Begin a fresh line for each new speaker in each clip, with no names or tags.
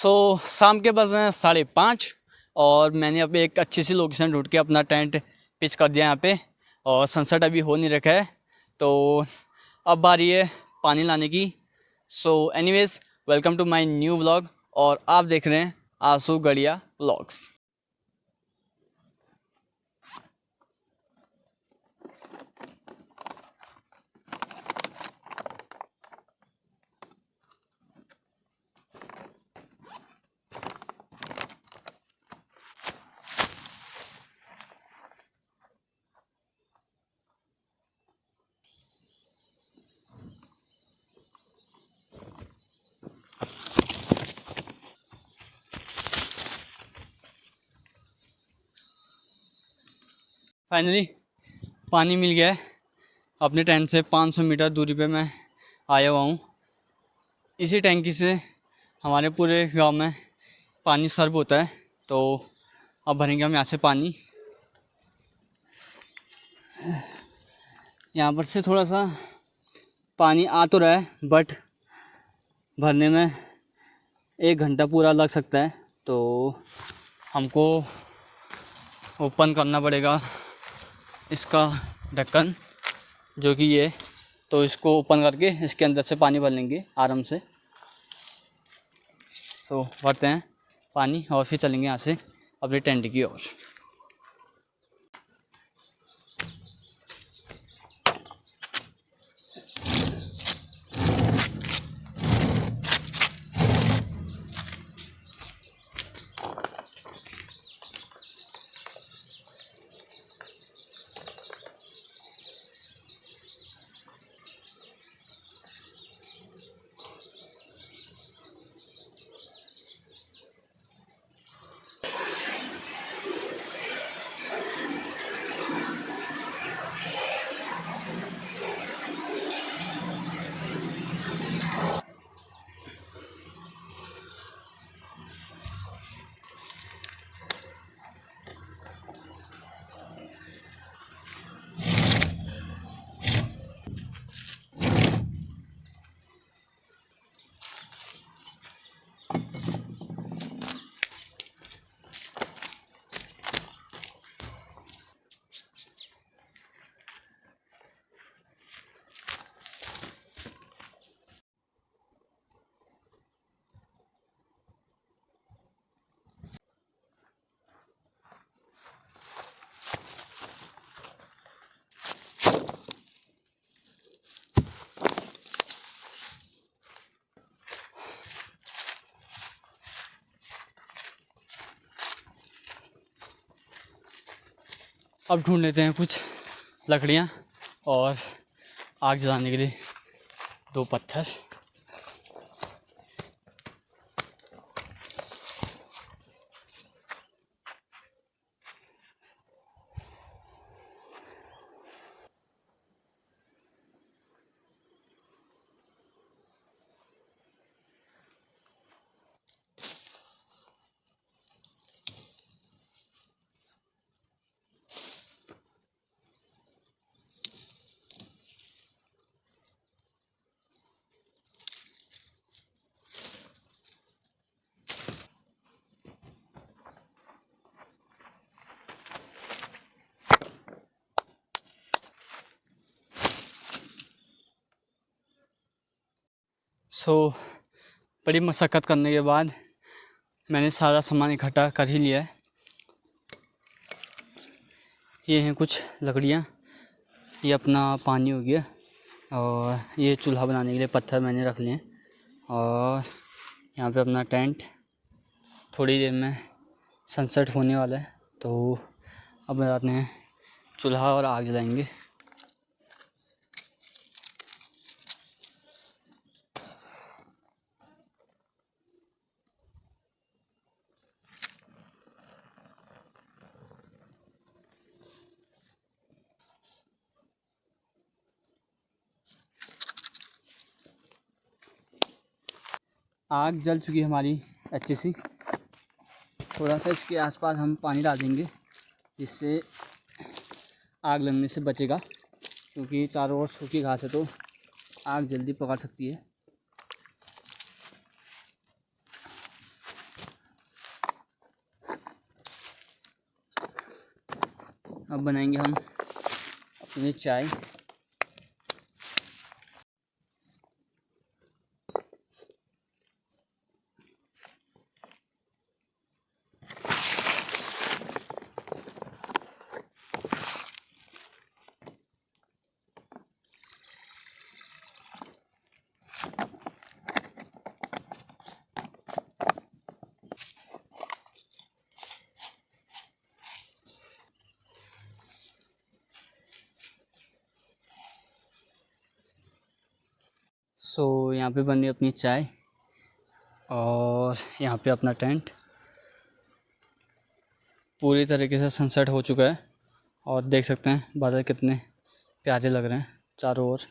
शाम के बज हैं 5:30 और मैंने अभी एक अच्छी सी लोकेशन ढूंढ के अपना टेंट पिच कर दिया यहाँ पे। और सनसेट अभी हो नहीं रखा है, तो अब बारी है पानी लाने की। Anyways, welcome to my new vlog और आप देख रहे हैं आंसू गड़िया व्लॉग्स। फाइनली पानी मिल गया है। अपने टेंट से 500 मीटर दूरी पे मैं आया हुआ हूँ। इसी टैंकी से हमारे पूरे गांव में पानी सर्व होता है, तो अब भरेंगे हम यहाँ से पानी। यहाँ पर से थोड़ा सा पानी आ तो रहा है, बट भरने में 1 घंटा पूरा लग सकता है, तो हमको ओपन करना पड़ेगा इसका ढक्कन, जो कि ये, तो इसको ओपन करके इसके अंदर से पानी भर लेंगे आराम से। भरते हैं पानी और फिर चलेंगे यहाँ से अपने टेंट की ओर। अब ढूंढ लेते हैं कुछ लकड़ियाँ और आग जलाने के लिए 2 पत्थर। बड़ी मशक्क़त करने के बाद मैंने सारा सामान इकट्ठा कर ही लिया है। ये हैं कुछ लकड़ियाँ, ये अपना पानी हो गया, और ये चूल्हा बनाने के लिए पत्थर मैंने रख लिए हैं, और यहाँ पे अपना टेंट। थोड़ी देर में सनसेट होने वाला है, तो अब बनाते हैं चूल्हा और आग जलाएंगे। आग जल चुकी है हमारी अच्छी सी। थोड़ा सा इसके आसपास हम पानी डाल देंगे, जिससे आग लगने से बचेगा, क्योंकि चारों ओर सूखी घास है तो आग जल्दी पकड़ सकती है। अब बनाएंगे हम अपनी चाय। यहाँ पे बन रही अपनी चाय और यहाँ पे अपना टेंट। पूरी तरीके से सनसेट हो चुका है और देख सकते हैं बादल कितने प्यारे लग रहे हैं चारों ओर।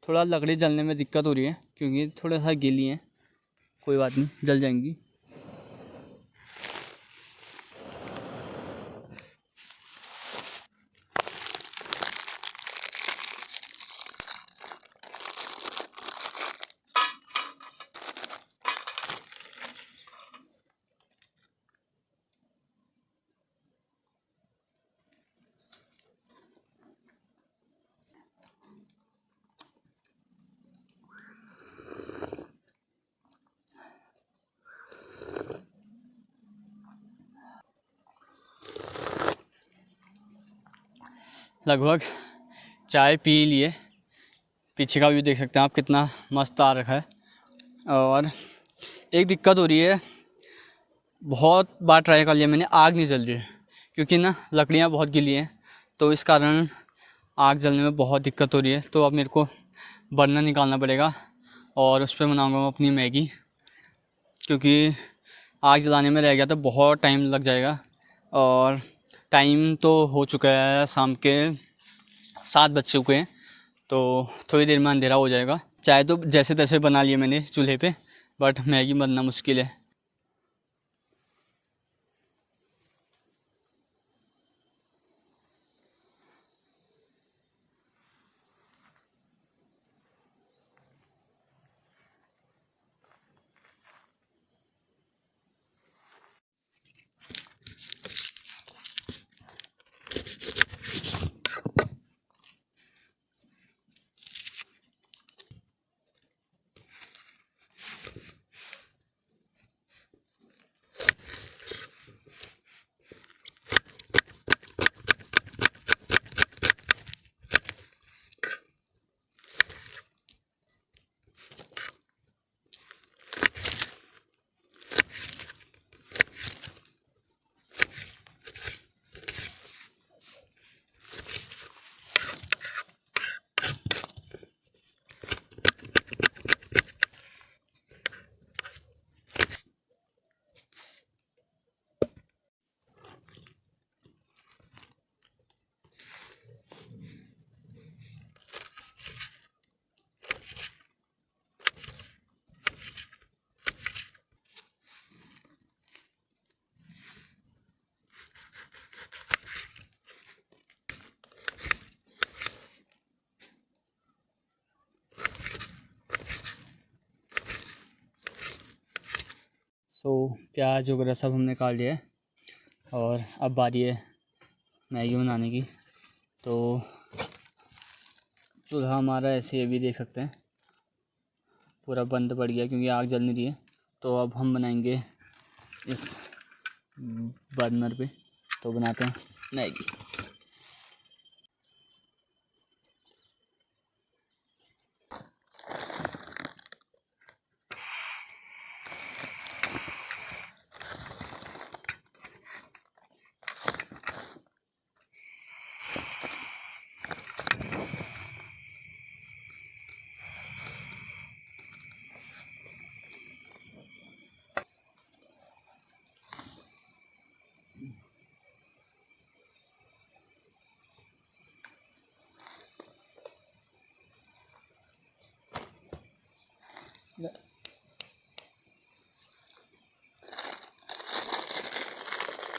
थोड़ा लकड़ी जलने में दिक्कत हो रही है क्योंकि थोड़ा सा गीली है, कोई बात नहीं, जल जाएंगी। लगभग चाय पी लिए। पीछे का व्यू देख सकते हैं आप, कितना मस्त आ रखा है। और एक दिक्कत हो रही है, बहुत बार ट्राई कर लिया मैंने, आग नहीं जल रही है क्योंकि ना लकड़ियाँ बहुत गीली हैं, तो इस कारण आग जलने में बहुत दिक्कत हो रही है। तो अब मेरे को बर्नर निकालना पड़ेगा और उस पर बनाऊँगा मैं अपनी मैगी, क्योंकि आग जलाने में रह गया तो बहुत टाइम लग जाएगा। और टाइम तो हो चुका है, शाम के 7 बज चुके हैं, तो थोड़ी देर में अंधेरा हो जाएगा। चाय तो जैसे तैसे बना लिए मैंने चूल्हे पे, बट मैगी बनना मुश्किल है। प्याज वगैरह सब हमने काट लिया है और अब बारी है मैगी बनाने की। तो चूल्हा हमारा ऐसे अभी देख सकते हैं पूरा बंद पड़ गया क्योंकि आग जल नहीं रही है। तो अब हम बनाएंगे इस बर्नर पे, तो बनाते हैं मैगी।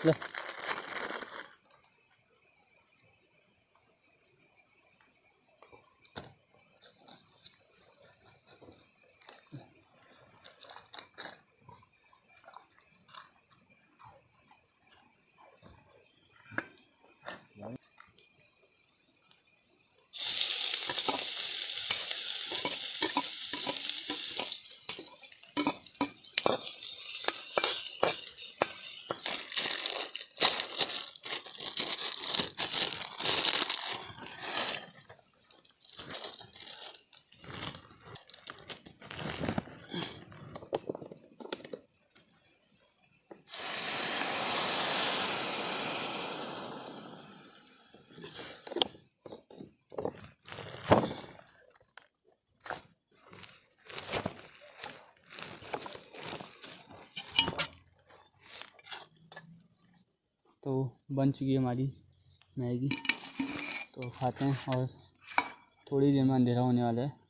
ले तो बन चुकी है हमारी मैगी। तो खाते हैं और थोड़ी देर में अंधेरा होने वाला है।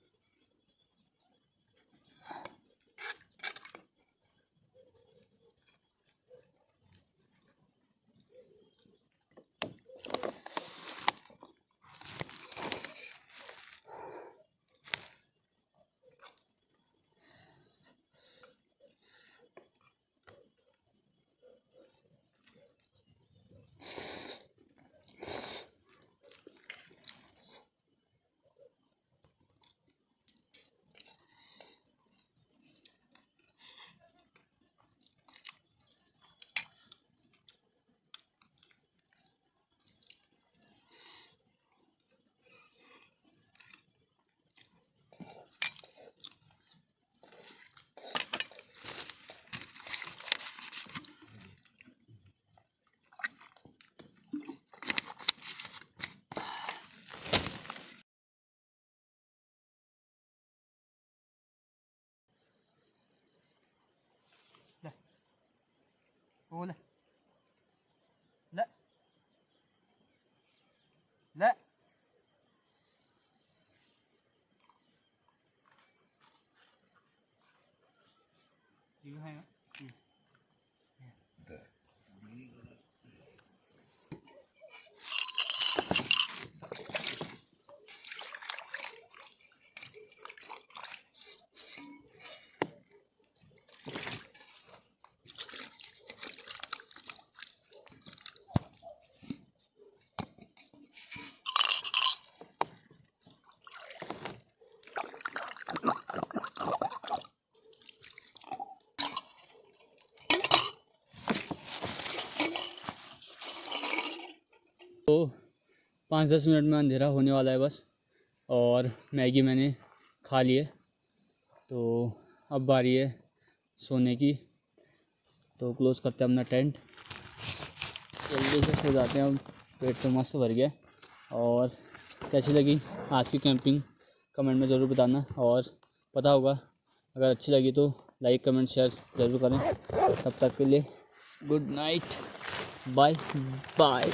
ले ले ले ये है तो 5-10 मिनट में अंधेरा होने वाला है बस। और मैगी मैंने खा ली है, तो अब बारी है सोने की। तो क्लोज़ करते हैं अपना टेंट, जल्दी से सो जाते हैं। अब पेट तो मस्त भर गया। और कैसी लगी आज की कैंपिंग कमेंट में ज़रूर बताना। और पता होगा, अगर अच्छी लगी तो लाइक कमेंट शेयर ज़रूर करें। तब तक के लिए गुड नाइट, बाय बाय।